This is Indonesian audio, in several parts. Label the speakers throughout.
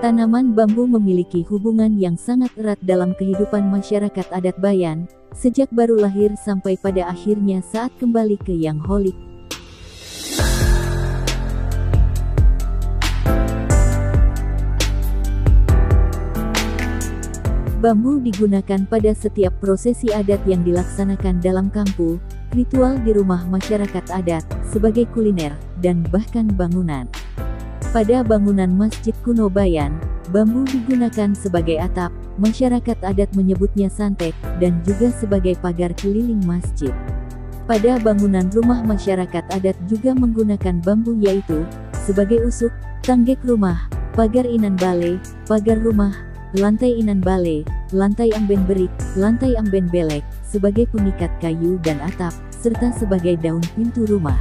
Speaker 1: Tanaman bambu memiliki hubungan yang sangat erat dalam kehidupan masyarakat adat Bayan, sejak baru lahir sampai pada akhirnya saat kembali ke Yang Holik. Bambu digunakan pada setiap prosesi adat yang dilaksanakan dalam kampu, ritual di rumah masyarakat adat, sebagai kuliner, dan bahkan bangunan. Pada bangunan masjid kuno Bayan, bambu digunakan sebagai atap, masyarakat adat menyebutnya santek, dan juga sebagai pagar keliling masjid. Pada bangunan rumah masyarakat adat juga menggunakan bambu yaitu, sebagai usuk, tanggek rumah, pagar inan bale, pagar rumah, lantai inan bale, lantai amben berik, lantai amben belek, sebagai pengikat kayu dan atap, serta sebagai daun pintu rumah.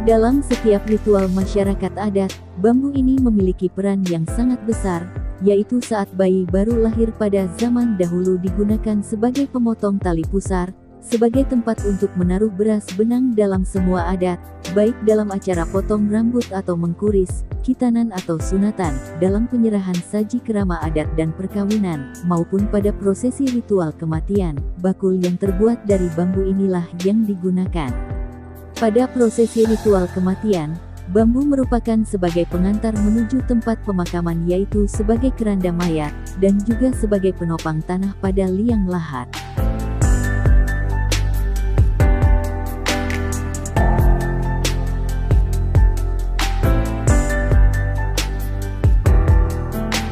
Speaker 1: Dalam setiap ritual masyarakat adat, bambu ini memiliki peran yang sangat besar, yaitu saat bayi baru lahir pada zaman dahulu digunakan sebagai pemotong tali pusar, sebagai tempat untuk menaruh beras benang dalam semua adat, baik dalam acara potong rambut atau mengkuris, khitanan atau sunatan, dalam penyerahan saji kerama adat dan perkawinan, maupun pada prosesi ritual kematian. Bakul yang terbuat dari bambu inilah yang digunakan. Pada prosesi ritual kematian, bambu merupakan sebagai pengantar menuju tempat pemakaman yaitu sebagai keranda mayat, dan juga sebagai penopang tanah pada liang lahat.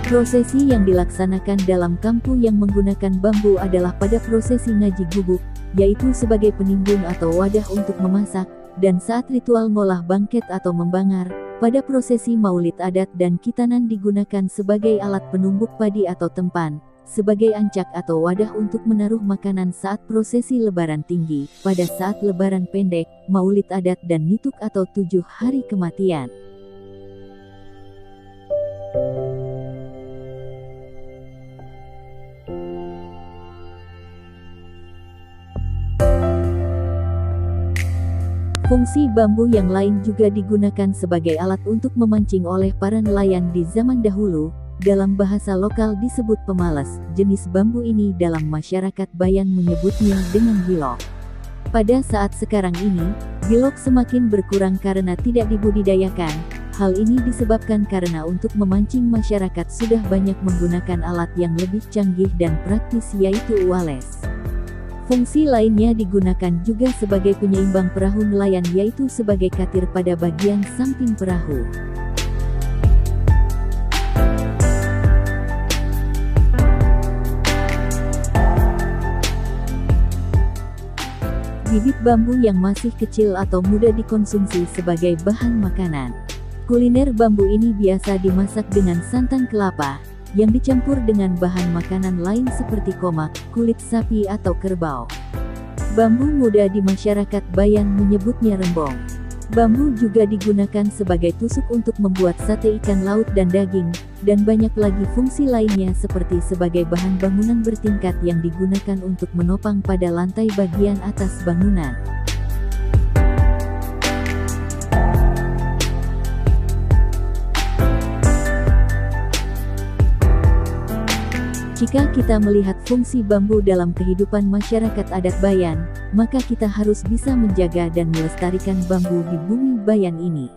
Speaker 1: Prosesi yang dilaksanakan dalam kampu yang menggunakan bambu adalah pada prosesi ngaji gubuk, yaitu sebagai penimbun atau wadah untuk memasak, dan saat ritual ngolah bangket atau membangar, pada prosesi maulid adat dan khitanan digunakan sebagai alat penumbuk padi atau tempan, sebagai ancak atau wadah untuk menaruh makanan saat prosesi lebaran tinggi, pada saat lebaran pendek, maulid adat dan nituk atau 7 hari kematian. Fungsi bambu yang lain juga digunakan sebagai alat untuk memancing oleh para nelayan di zaman dahulu. Dalam bahasa lokal disebut pemalas. Jenis bambu ini dalam masyarakat Bayan menyebutnya dengan bilok. Pada saat sekarang ini, bilok semakin berkurang karena tidak dibudidayakan. Hal ini disebabkan karena untuk memancing masyarakat sudah banyak menggunakan alat yang lebih canggih dan praktis yaitu uales. Fungsi lainnya digunakan juga sebagai penyeimbang perahu nelayan yaitu sebagai katir pada bagian samping perahu. Bibit bambu yang masih kecil atau mudah dikonsumsi sebagai bahan makanan. Kuliner bambu ini biasa dimasak dengan santan kelapa, yang dicampur dengan bahan makanan lain seperti komak, kulit sapi atau kerbau. Bambu muda di masyarakat Bayan menyebutnya rembong. Bambu juga digunakan sebagai tusuk untuk membuat sate ikan laut dan daging, dan banyak lagi fungsi lainnya seperti sebagai bahan bangunan bertingkat yang digunakan untuk menopang pada lantai bagian atas bangunan. Jika kita melihat fungsi bambu dalam kehidupan masyarakat adat Bayan, maka kita harus bisa menjaga dan melestarikan bambu di bumi Bayan ini.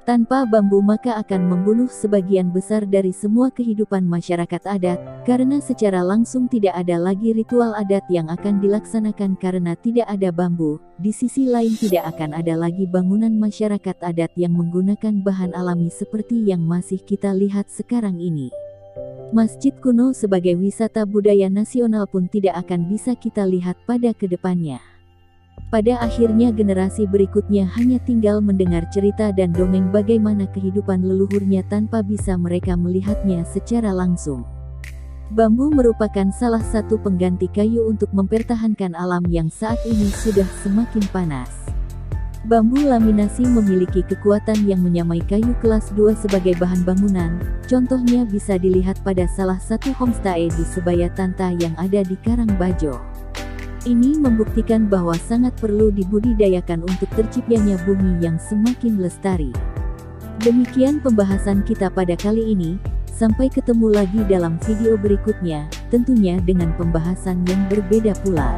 Speaker 1: Tanpa bambu maka akan membunuh sebagian besar dari semua kehidupan masyarakat adat, karena secara langsung tidak ada lagi ritual adat yang akan dilaksanakan karena tidak ada bambu. Di sisi lain tidak akan ada lagi bangunan masyarakat adat yang menggunakan bahan alami seperti yang masih kita lihat sekarang ini. Masjid kuno sebagai wisata budaya nasional pun tidak akan bisa kita lihat pada kedepannya. Pada akhirnya generasi berikutnya hanya tinggal mendengar cerita dan dongeng bagaimana kehidupan leluhurnya tanpa bisa mereka melihatnya secara langsung. Bambu merupakan salah satu pengganti kayu untuk mempertahankan alam yang saat ini sudah semakin panas. Bambu laminasi memiliki kekuatan yang menyamai kayu kelas 2 sebagai bahan bangunan. Contohnya bisa dilihat pada salah satu homestay di Sebaya Tanta yang ada di Karangbajo. Ini membuktikan bahwa sangat perlu dibudidayakan untuk terciptanya bumi yang semakin lestari. Demikian pembahasan kita pada kali ini, sampai ketemu lagi dalam video berikutnya, tentunya dengan pembahasan yang berbeda pula.